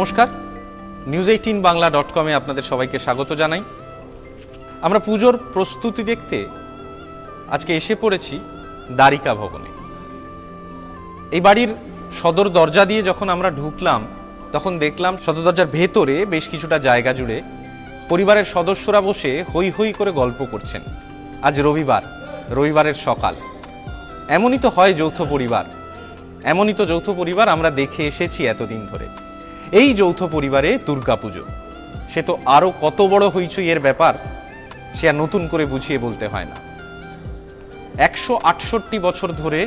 নমস্কার, news18bangla.com আপনাদের সবাইকে স্বাগত জানাই। আমরা পুজোর প্রস্তুতি দেখতে আজকে এসে পড়েছি দ্বারিকা ভবনে। এই বাড়ির সদর দরজা দিয়ে যখন আমরা ঢুকলাম তখন দেখলাম সদর দরজার ভেতরে বেশ কিছুটা জায়গা জুড়ে পরিবারের সদস্যরা বসে হৈ হৈ করে গল্প করছেন। আজ রবিবারের সকাল। এমনই তো হয় যৌথ পরিবার, এমনই তো যৌথ পরিবার আমরা দেখে এসেছি এতদিন ধরে। এই যৌথ পরিবারে দুর্গাপুজো, সে তো আরো কত বড় হইচই এর ব্যাপার, সে আর নতুন করে বুঝিয়ে বলতে হয় না। 168 বছর ধরে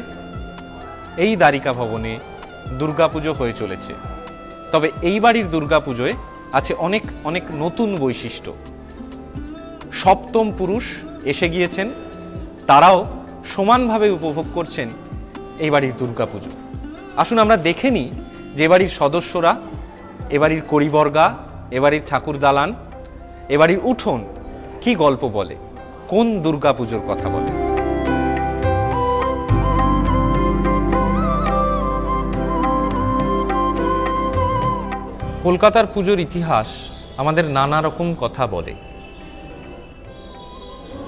এই দ্বারিকা ভবনে দুর্গাপুজো হয়ে চলেছে। তবে এই বাড়ির দুর্গাপুজোয় আছে অনেক অনেক নতুন বৈশিষ্ট্য। সপ্তম পুরুষ এসে গিয়েছেন, তারাও সমানভাবে উপভোগ করছেন এই বাড়ির দুর্গাপুজো। আসুন আমরা দেখে নিই যে এবাড়ির সদস্যরা, এবাড়ির কড়িবর্গা, এবাড়ির ঠাকুর দালান, এবাড়ির উঠোন কি গল্প বলে, কোন দুর্গাপুজোর কথা বলে। কলকাতার পুজোর ইতিহাস আমাদের নানা রকম কথা বলে।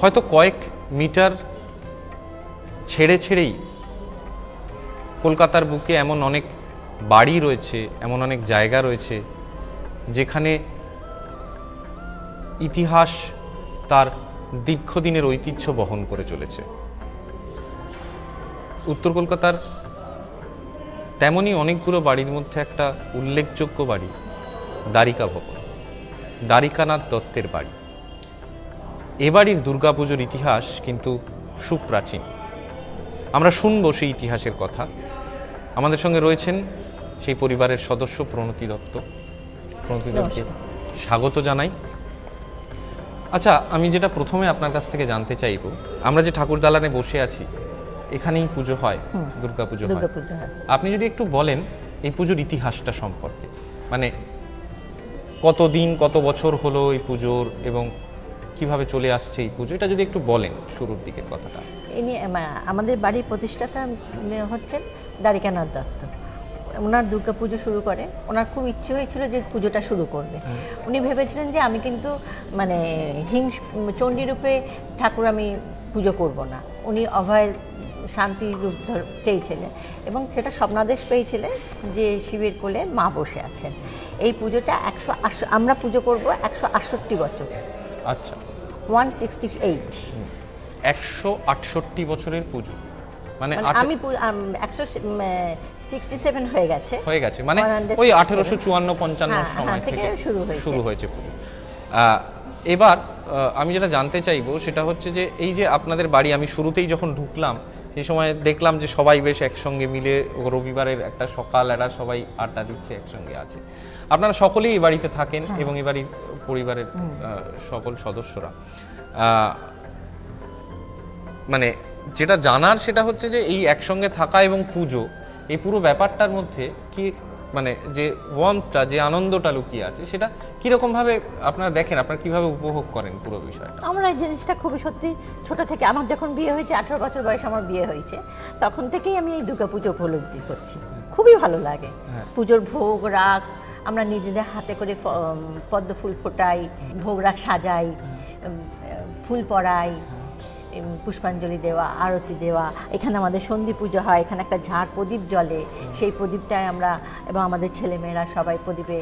হয়তো কয়েক মিটার ছেড়ে ছেড়েই কলকাতার বুকে এমন অনেক বাড়ি রয়েছে, এমন অনেক জায়গা রয়েছে যেখানে ইতিহাস তার দীর্ঘদিনের ঐতিহ্য বহন করে চলেছে। উত্তর কলকাতার তেমনই অনেকগুলো বাড়ির মধ্যে একটা উল্লেখযোগ্য বাড়ি দ্বারিকা ভবন, দ্বারিকানাথ দত্তের বাড়ি। এ বাড়ির দুর্গাপুজোর ইতিহাস কিন্তু সুপ্রাচীন। আমরা শুনবো সেই ইতিহাসের কথা। আমাদের সঙ্গে রয়েছেন সেই পরিবারের সদস্য প্রণতি দত্ত। প্রণতি দত্তকে স্বাগত জানাই। আচ্ছা, আমি যেটা প্রথমে আপনার কাছ থেকে জানতে চাইব, আমরা যে ঠাকুর দালানে বসে আছি এখানেই পুজো হয়, দুর্গাপুজো হয়। আপনি যদি একটু বলেন এই পুজোর ইতিহাসটা সম্পর্কে, মানে কতদিন, কত বছর হলো এই পুজোর এবং কিভাবে চলে আসছে এই পুজো, এটা যদি একটু বলেন শুরুর দিকের কথাটা। আমাদের বাড়ির প্রতিষ্ঠাতা হচ্ছেন দ্বারিকানাথ দত্ত। ওনার দুর্গা পুজো শুরু করে, ওনার খুব ইচ্ছে হয়েছিল যে পুজোটা শুরু করবে। উনি ভেবেছিলেন যে আমি কিন্তু মানে চণ্ডী রূপে ঠাকুর আমি পুজো করব না, উনি অভয় শান্তি রূপ চেয়েছিলেন এবং সেটা স্বপ্নাদেশ পেয়েছিলেন যে শিবের কোলে মা বসে আছেন। এই পুজোটা আমরা পুজো করব 168 বছর। আচ্ছা, 168 168 বছরের পুজো, মানে আমি 167 হয়ে গেছে মানে ওই 1854-55 সময় থেকে শুরু হয়েছে পুজো। এবার আমি যেটা জানতে চাইবো সেটা হচ্ছে যে এই যে আপনাদের বাড়ি, আমি শুরুতেই যখন ঢুকলাম সেই সময় দেখলাম যে সবাই বেশ একসঙ্গে মিলে, রবিবারের একটা সকাল, এরা সবাই আড্ডা দিচ্ছে, একসঙ্গে আছে। আপনারা সকলেই এই বাড়িতে থাকেন এবং এই বাড়ির পরিবারের সকল সদস্যরা। মানে যেটা জানার সেটা হচ্ছে যে এই একসঙ্গে থাকা এবং পুজো, এই পুরো ব্যাপারটার মধ্যে কি মানে যে ওয়ার্মটা, যে আনন্দটা লুকিয়ে আছে, সেটা কিরকম ভাবে আপনারা দেখেন, আপনারা কিভাবে উপভোগ করেন পুরো বিষয়টা? আমরা এই জিনিসটা খুবই সত্যি ছোট থেকে, আমার যখন বিয়ে হয়েছে 18 বছর বয়স আমার বিয়ে হয়েছে, তখন থেকেই আমি এই দুর্গাপুজো উপলব্ধি করছি। খুবই ভালো লাগে। পুজোর ভোগ রাগ আমরা নিজেদের হাতে করে পদ্ম ফুল ফোটাই, ভোগ রাগ সাজাই, ফুল পরাই, পুষ্পাঞ্জলি দেওয়া, আরতি দেওয়া। এখানে আমাদের সন্ধি পুজো হয়, এখানে একটা ঝাড় প্রদীপ জ্বলে, সেই প্রদীপটায় আমরা এবং আমাদের ছেলেমেয়েরা সবাই প্রদীপে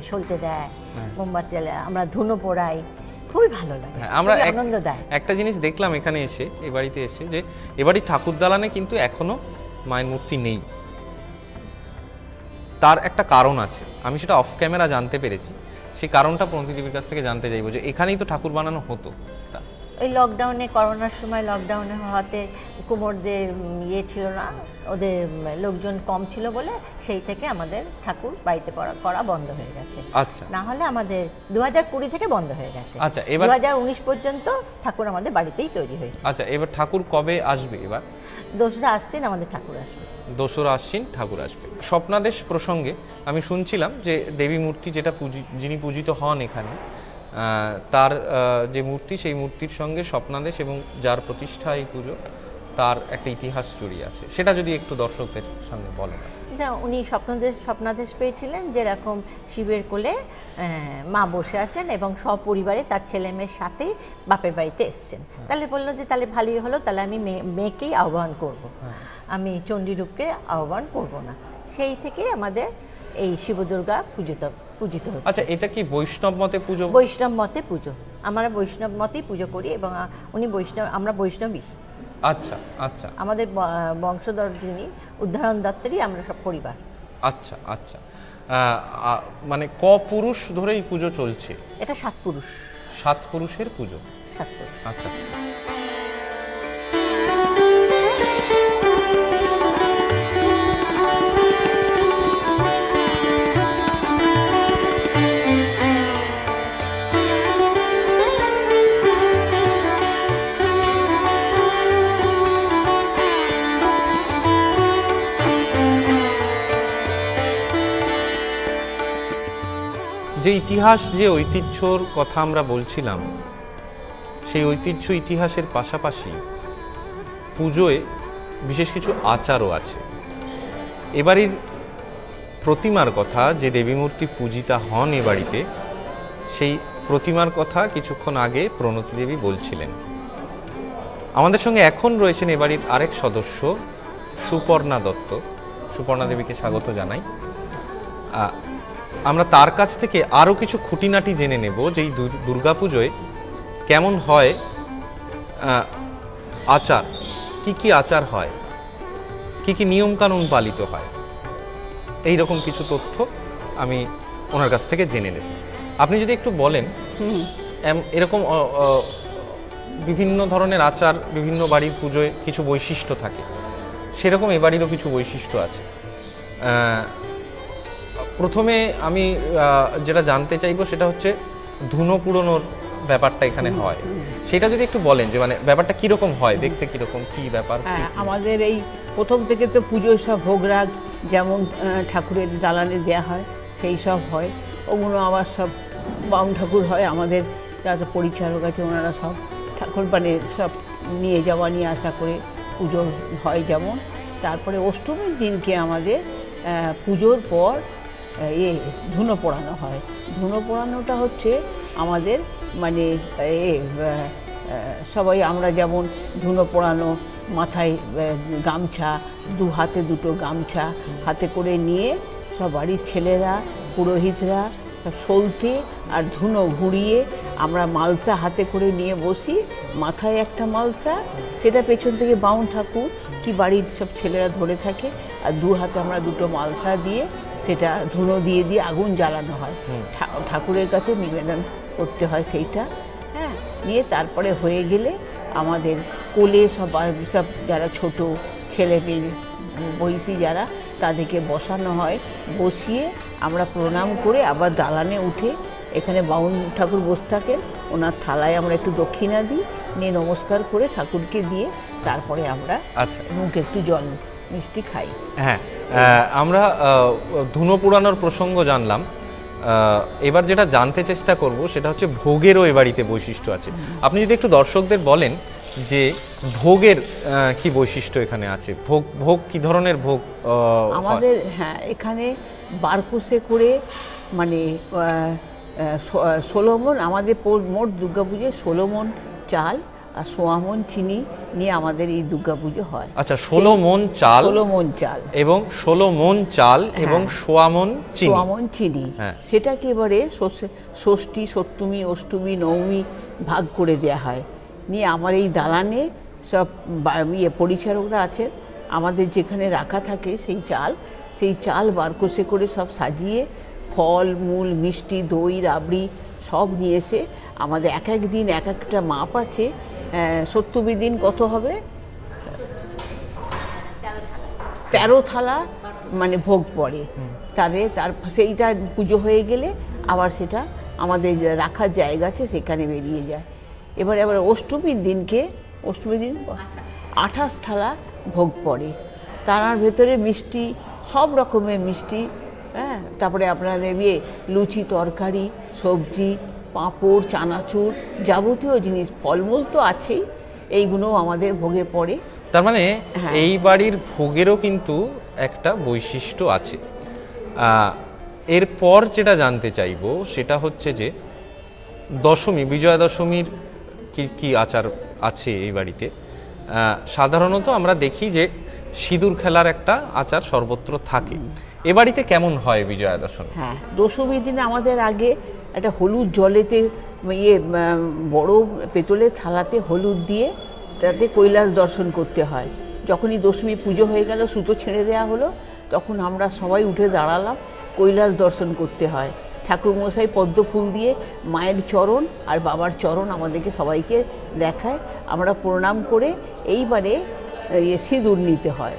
সলতে দেয়, মোমবাতি জ্বালে, আমরা ধুনো পোড়াই। খুবই ভালো লাগে, আমরা আনন্দ দেয়। একটা জিনিস দেখলাম এখানে এসে, এই বাড়িতে এসে, যে এবাড়ি ঠাকুর দালানে কিন্তু এখনো মায়ের মূর্তি নেই। তার একটা কারণ আছে, আমি সেটা অফ ক্যামেরা জানতে পেরেছি। সেই কারণটা প্রণতি দেবীর কাছ থেকে জানতে চাইবো, যে এখানেই তো ঠাকুর বানানো হতো। ওই লকডাউনে, করোনার সময় লকডাউনে হওয়াতে কুমোরদের ছিল না, ওদের লোকজন কম ছিল বলে সেই থেকে আমাদের ঠাকুর বাড়িতে করা বন্ধ হয়ে গেছে। আচ্ছা, না হলে আমাদের 2020 থেকে বন্ধ হয়ে গেছে। আচ্ছা, এবার 2019 পর্যন্ত ঠাকুর আমাদের বাড়িতেই তৈরি হয়েছে। আচ্ছা, এবার ঠাকুর কবে আসবে? এবার 2রা আশ্বিন আমাদের ঠাকুর আসবে। 2রা আশ্বিন ঠাকুর আসবে। স্বপ্নাদেশ প্রসঙ্গে আমি শুনছিলাম যে দেবী মূর্তি যেটা যিনি পূজিত হন এখানে, তার যে মূর্তি, সেই মূর্তির সঙ্গে স্বপ্নাদেশ এবং যার প্রতিষ্ঠা এই পুজো, তার একটা ইতিহাস জড়িয়ে আছে, সেটা যদি একটু দর্শকদের সামনে বলেন। উনি স্বপ্নাদেশ পেয়েছিলেন যেরকম শিবের কোলে মা বসে আছেন এবং সপরিবারে তার ছেলে মেয়ের সাথেই বাপের বাড়িতে এসছেন। তাহলে বললো যে তাহলে ভালোই হলো, তাহলে আমি মেয়েকেই আহ্বান করব, আমি চণ্ডীরূপকে আহ্বান করব না। সেই থেকেই আমাদের এই শিব দুর্গা পূজিত হচ্ছে। আচ্ছা, এটা কি বৈষ্ণব মতে পুজো? বৈষ্ণব মতে পুজো, আমরা বৈষ্ণব মতেই পুজো করি এবং উনি বৈষ্ণব, আমরা বৈষ্ণবী। আচ্ছা আচ্ছা, আমাদের বংশধর যিনি উদ্ধারণ দত্তেরই আমরা সব পরিবার। আচ্ছা আচ্ছা, মানে ক পুরুষ ধরে এই পুজো চলছে? এটা 7 পুরুষ। 7 পুরুষের পুজো? 7 পুরুষ। আচ্ছা। যে ইতিহাস, যে ঐতিহ্যর কথা আমরা বলছিলাম, সেই ঐতিহ্য ইতিহাসের পাশাপাশি পুজোয় বিশেষ কিছু আচারও আছে। এবারের প্রতিমার কথা, যে দেবীমূর্তি পূজিতা হন এ বাড়িতে, সেই প্রতিমার কথা কিছুক্ষণ আগে প্রণতি দেবী বলছিলেন। আমাদের সঙ্গে এখন রয়েছেন এবাড়ির আরেক সদস্য সুপর্ণা দত্ত। সুপর্ণা দেবীকে স্বাগত জানাই। আমরা তার কাছ থেকে আরও কিছু খুঁটিনাটি জেনে নেব যে এই দুর্গাপুজোয় কেমন হয় আচার, কি আচার হয়, কি নিয়মকানুন পালিত হয়, এই রকম কিছু তথ্য আমি ওনার কাছ থেকে জেনে নেব। আপনি যদি একটু বলেন, এরকম বিভিন্ন ধরনের আচার বিভিন্ন বাড়ির পুজোয় কিছু বৈশিষ্ট্য থাকে, সেরকম এ বাড়িরও কিছু বৈশিষ্ট্য আছে। প্রথমে আমি যেটা জানতে চাইবো সেটা হচ্ছে ধুনো পুড়োনোর ব্যাপারটা এখানে হয়, সেটা যদি একটু বলেন যে মানে ব্যাপারটা কিরকম হয়, দেখতে কিরকম, কি ব্যাপার? আমাদের এই প্রথম থেকে তো পুজোর সব ভোগরাগ যেমন ঠাকুরের দালানে দেওয়া হয় সেই সব হয়, ওগুলো আবার সব বাউন ঠাকুর হয়, আমাদের যারা পরিচারক আছে ওনারা সব ঠাকুর মানে সব নিয়ে আসা করে পুজো হয় যেমন। তারপরে অষ্টমীর দিনকে আমাদের পুজোর পর ধুনো পোড়ানো হয়। ধুনো পোড়ানোটা হচ্ছে আমাদের মানে সবাই আমরা যেমন ধুনো পোড়ানো, মাথায় গামছা, 2 হাতে 2টো গামছা হাতে করে নিয়ে সব বাড়ির ছেলেরা, পুরোহিতরা সব সলতে আর ধুনো ঘুরিয়ে আমরা মালসা হাতে করে নিয়ে বসি, মাথায় একটা মালসা, সেটা পেছন থেকে বাউন ঠাকুর কি বাড়ির সব ছেলেরা ধরে থাকে, আর 2 হাতে আমরা 2টো মালসা দিয়ে সেটা ধুনো দিয়ে আগুন জ্বালানো হয়, ঠাকুরের কাছে নিবেদন করতে হয় সেইটা। হ্যাঁ, নিয়ে তারপরে হয়ে গেলে আমাদের কোলে সব যারা ছোট ছেলে মেয়ে বয়সী যারা, তাদেরকে বসানো হয়, বসিয়ে আমরা প্রণাম করে আবার দালানে উঠে, এখানে বাউন ঠাকুর বসে থাকেন, ওনার থালায় আমরা একটু দক্ষিণা দিই, নিয়ে নমস্কার করে ঠাকুরকে দিয়ে তারপরে আমরা মুখে একটু জল মিষ্টি খাই। হ্যাঁ, আমরা ধুনো পোড়ানোর প্রসঙ্গ জানলাম, এবার যেটা জানতে চেষ্টা করব সেটা হচ্ছে ভোগেরও এ বাড়িতে বৈশিষ্ট্য আছে। আপনি যদি একটু দর্শকদের বলেন যে ভোগের কি বৈশিষ্ট্য এখানে আছে, ভোগ কি ধরনের ভোগ আমাদের? হ্যাঁ, এখানে বারকোষে করে মানে 16 মণ, আমাদের মোট দুর্গাপুজোয় 16 মণ চাল আর 1.25 মণ চিনি নিয়ে আমাদের এই দুর্গাপুজো হয়। আচ্ছা, 16 মণ চাল, 16 মণ চাল এবং 16 মণ চাল এবং 1.25 মণ চিনি, 1.25 মণ চিনি, সেটাকে এবারে ষষ্ঠী, সপ্তমী, অষ্টমী, নবমী ভাগ করে দেয়া হয়। নিয়ে আমার এই দালানে সব পরিচারকরা আছেন, আমাদের যেখানে রাখা থাকে সেই চাল বারকোষে করে সব সাজিয়ে ফল মূল মিষ্টি দই রাবড়ি সব নিয়ে এসে আমাদের এক এক দিন এক একটা মাপ আছে। সপ্তমীর দিন কত হবে? 13 থালা মানে ভোগ পড়ে। তার সেইটা পুজো হয়ে গেলে আবার সেটা আমাদের রাখার জায়গা আছে, সেখানে বেরিয়ে যায়। এবারে আবার অষ্টমীর দিন 28 থালা ভোগ পড়ে, তার ভেতরে মিষ্টি, সব রকমের মিষ্টি, হ্যাঁ, তারপরে আপনাদের লুচি তরকারি সবজি পাঁপড় চানাচুর যাবতীয় জিনিস, ফলমূল তো আছেই, এইগুলো আমাদের ভোগে পড়ে। তার মানে এই বাড়ির ভোগেরও কিন্তু একটা বৈশিষ্ট্য আছে। এরপর যেটা জানতে চাইবো সেটা হচ্ছে যে দশমী, বিজয়া দশমীর কি কি আচার আছে এই বাড়িতে। সাধারণত আমরা দেখি যে সিঁদুর খেলার একটা আচার সর্বত্র থাকে, এ বাড়িতে কেমন হয় বিজয়া দশমী? হ্যাঁ, দশমীর দিনে আমাদের আগে একটা হলুদ জলেতে বড় পেতলের থালাতে হলুদ দিয়ে তাতে কৈলাস দর্শন করতে হয়। যখনই দশমী পুজো হয়ে গেল, সুতো ছেড়ে দেওয়া হলো, তখন আমরা সবাই উঠে দাঁড়ালাম, কৈলাস দর্শন করতে হয়। ঠাকুরমশাই পদ্ম ফুল দিয়ে মায়ের চরণ আর বাবার চরণ আমাদেরকে সবাইকে দেখায়। আমরা প্রণাম করে এইবারে সিঁদুর নিতে হয়,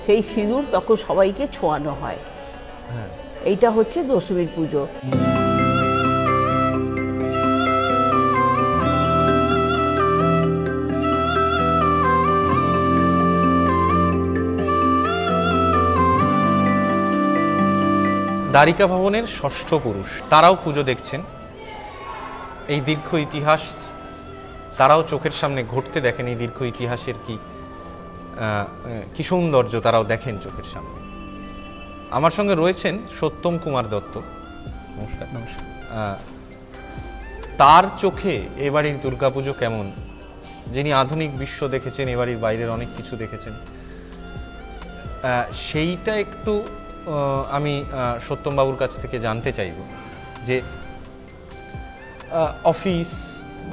সেই সিঁদুর তখন সবাইকে ছোঁয়ানো হয়। এইটা হচ্ছে দশমীর পুজো। দ্বারিকা ভবনের ষষ্ঠ পুরুষ তারাও পুজো দেখছেন, এই দীর্ঘ ইতিহাস তারাও চোখের সামনে ঘটতে দেখেন। এই দীর্ঘ ইতিহাসের কি সৌন্দর্য তারাও দেখেন চোখের সামনে। আমার সঙ্গে রয়েছেন সত্যম কুমার দত্ত। নমস্কার। নমস্কার। তার চোখে এ বাড়ির দুর্গাপুজো কেমন, যিনি আধুনিক বিশ্ব দেখেছেন, এ বাড়ির বাইরের অনেক কিছু দেখেছেন, সেইটা একটু আমি সত্যম বাবুর কাছ থেকে জানতে চাইব যে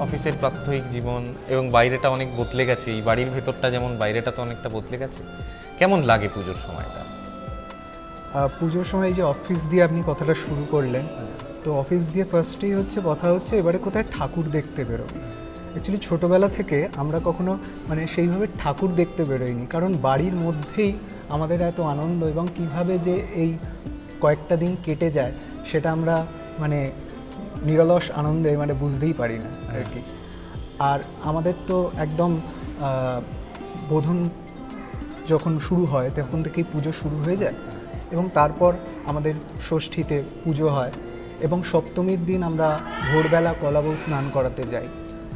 অফিসের প্রাত্যহিক জীবন এবং বাইরেটা অনেক বদলে গেছে, এই বাড়ির ভেতরটা যেমন বাইরেটা তো অনেকটা বদলে গেছে, কেমন লাগে পুজোর সময়টা? পুজোর সময় যে অফিস দিয়ে আপনি কথাটা শুরু করলেন, তো অফিস দিয়ে ফার্স্টেই কথা হচ্ছে এবারে কোথায় ঠাকুর দেখতে বেরো। অ্যাকচুয়ালি ছোটোবেলা থেকে আমরা কখনো সেইভাবে ঠাকুর দেখতে বেরোইনি, কারণ বাড়ির মধ্যেই আমাদের এত আনন্দ এবং কিভাবে যে এই কয়েকটা দিন কেটে যায় সেটা আমরা নিরলস আনন্দে বুঝতেই পারি না আর কি। আর আমাদের তো একদম বোধন যখন শুরু হয় তখন থেকেই পুজো শুরু হয়ে যায়, এবং তারপর আমাদের ষষ্ঠীতে পুজো হয়, এবং সপ্তমীর দিন আমরা ভোরবেলা কলাবউ স্নান করাতে যাই।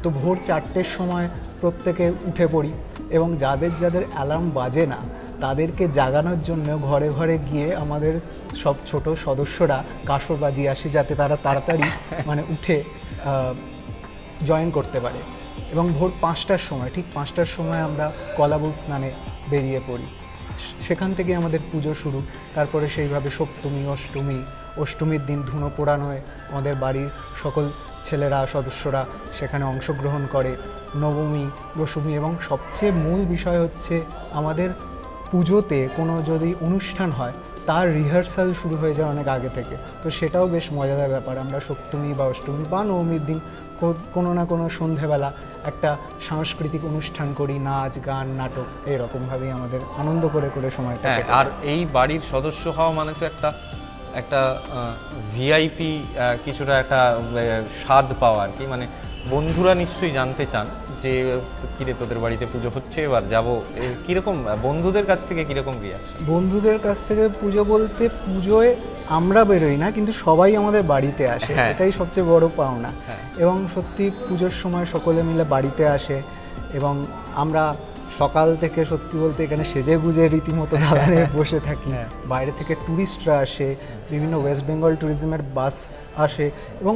তো ভোর 4টের সময় প্রত্যেকে উঠে পড়ি, এবং যাদের যাদের অ্যালার্ম বাজে না তাদেরকে জাগানোর জন্য ঘরে ঘরে গিয়ে আমাদের সব ছোট সদস্যরা কাসর বাজিয়ে আসে, যাতে তারা তাড়াতাড়ি উঠে জয়েন করতে পারে। এবং ভোর 5টার সময়, ঠিক 5টার সময় আমরা কলাবউ স্নানে বেরিয়ে পড়ি। সেখান থেকে আমাদের পুজো শুরু। তারপরে সেইভাবে সপ্তমী, অষ্টমীর দিন ধুনো পোড়ানো হয়, আমাদের বাড়ির সকল ছেলেরা সদস্যরা সেখানে অংশগ্রহণ করে। নবমী, দশমী, এবং সবচেয়ে মূল বিষয় হচ্ছে আমাদের পুজোতে কোনো যদি অনুষ্ঠান হয় তার রিহার্সাল শুরু হয়ে যায় অনেক আগে থেকে। তো সেটাও বেশ মজাদার ব্যাপার। আমরা সপ্তমী বা অষ্টমী বা নবমীর দিন কোনো না কোনো সন্ধেবেলা একটা সাংস্কৃতিক অনুষ্ঠান করি, নাচ, গান, নাটক, এইরকমভাবেই আমাদের আনন্দ করে করে সময়টা। আর এই বাড়ির সদস্য হওয়া মানে তো একটা ভিআইপি কিছুটা একটা স্বাদ পাওয়া আর কি। বন্ধুরা নিশ্চয়ই জানতে চান যে কিরে তোদের বাড়িতে পুজো হচ্ছে, এবার যাবো, কিরকম বন্ধুদের কাছ থেকে কিরকম রিয়াকশন? বন্ধুদের কাছ থেকে পুজো বলতে, পুজোয় আমরা বেরোই না কিন্তু সবাই আমাদের বাড়িতে আসে, এটাই সবচেয়ে বড় পাওনা। এবং সত্যি পুজোর সময় সকলে মিলে বাড়িতে আসে, এবং আমরা সকাল থেকে সত্যি বলতে এখানে সেজে গুজে রীতিমতো দালানে বসে থাকি। বাইরে থেকে ট্যুরিস্টরা আসে, বিভিন্ন ওয়েস্ট বেঙ্গল ট্যুরিজমের বাস আসে, এবং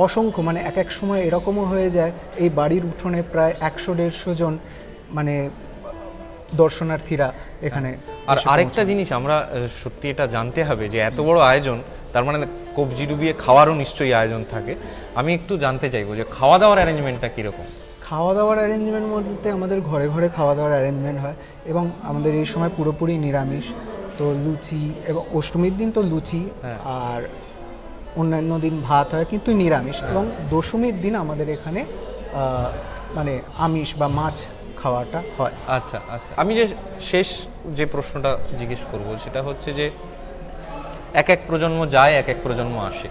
অসংখ্য এক এক সময় এরকমও হয়ে যায় এই বাড়ির উঠোনে প্রায় 100-150 জন দর্শনার্থীরা এখানে। আর আরেকটা জিনিস আমরা সত্যি এটা জানতে হবে যে এত বড় আয়োজন, তার কবজি ডুবিয়ে খাওয়ারও নিশ্চয়ই আয়োজন থাকে। আমি একটু জানতে চাইবো যে খাওয়া দাওয়ার অ্যারেঞ্জমেন্টটা কীরকম? খাওয়া দাওয়ার অ্যারেঞ্জমেন্ট বলতে আমাদের ঘরে ঘরে খাওয়া দাওয়ার অ্যারেঞ্জমেন্ট হয়, এবং আমাদের এই সময় পুরোপুরি নিরামিষ। তো লুচি, এবং অষ্টমীর দিন তো লুচি, আর অন্যান্য দিন ভাত হয় কিন্তু নিরামিষ। এবং দশমীর দিন আমাদের এখানে আমিষ বা মাছ খাওয়াটা হয়। আচ্ছা আচ্ছা, আমি শেষ যে প্রশ্নটা জিজ্ঞেস করব সেটা হচ্ছে যে এক এক প্রজন্ম যায়, এক এক প্রজন্ম আসে,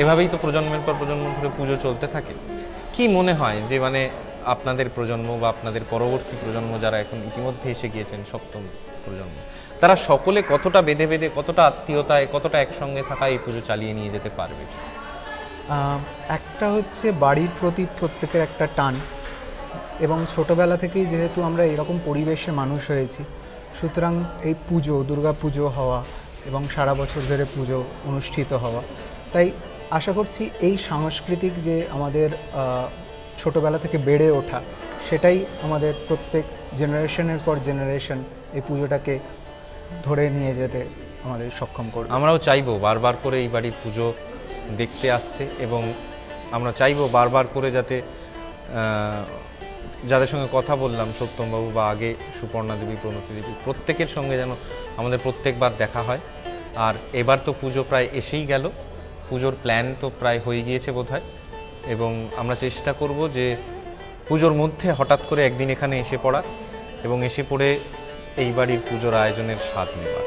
এভাবেই তো প্রজন্মের পর প্রজন্ম ধরে পুজো চলতে থাকে। কি মনে হয় যে আপনাদের প্রজন্ম বা আপনাদের পরবর্তী প্রজন্ম যারা এখন ইতিমধ্যে এসে গিয়েছেন, সপ্তম প্রজন্ম, তারা সকলে কতটা বেঁধে বেঁধে, কতটা আত্মীয়তায়, কতটা একসঙ্গে থাকা এই পুজো চালিয়ে নিয়ে যেতে পারবে? একটা হচ্ছে বাড়ির প্রতি প্রত্যেকের একটা টান, এবং ছোটোবেলা থেকেই যেহেতু আমরা এরকম পরিবেশে মানুষ হয়েছি, সুতরাং এই পুজো, দুর্গা পুজো হওয়া এবং সারা বছর ধরে পুজো অনুষ্ঠিত হওয়া, তাই আশা করছি এই সাংস্কৃতিক যে আমাদের ছোটোবেলা থেকে বেড়ে ওঠা, সেটাই আমাদের প্রত্যেক জেনারেশনের পর জেনারেশন এই পুজোটাকে ধরে নিয়ে যেতে আমাদের সক্ষম করবে। আমরাও চাইবো বারবার করে এই বাড়ির পুজো দেখতে আসতে, এবং আমরা চাইবো বারবার করে যাতে যাদের সঙ্গে কথা বললাম, সত্যমবাবু বা আগে সুপর্ণা দেবী, প্রণতি দেবী, প্রত্যেকের সঙ্গে যেন আমাদের প্রত্যেকবার দেখা হয়। আর এবার তো পুজো প্রায় এসেই গেল, পুজোর প্ল্যান তো প্রায় হয়ে গিয়েছে বোধহয়, এবং আমরা চেষ্টা করব যে পুজোর মধ্যে হঠাৎ করে একদিন এখানে এসে পড়া এবং এসে পড়ে এই বাড়ির পুজোর আয়োজনের স্বাদ নেওয়া।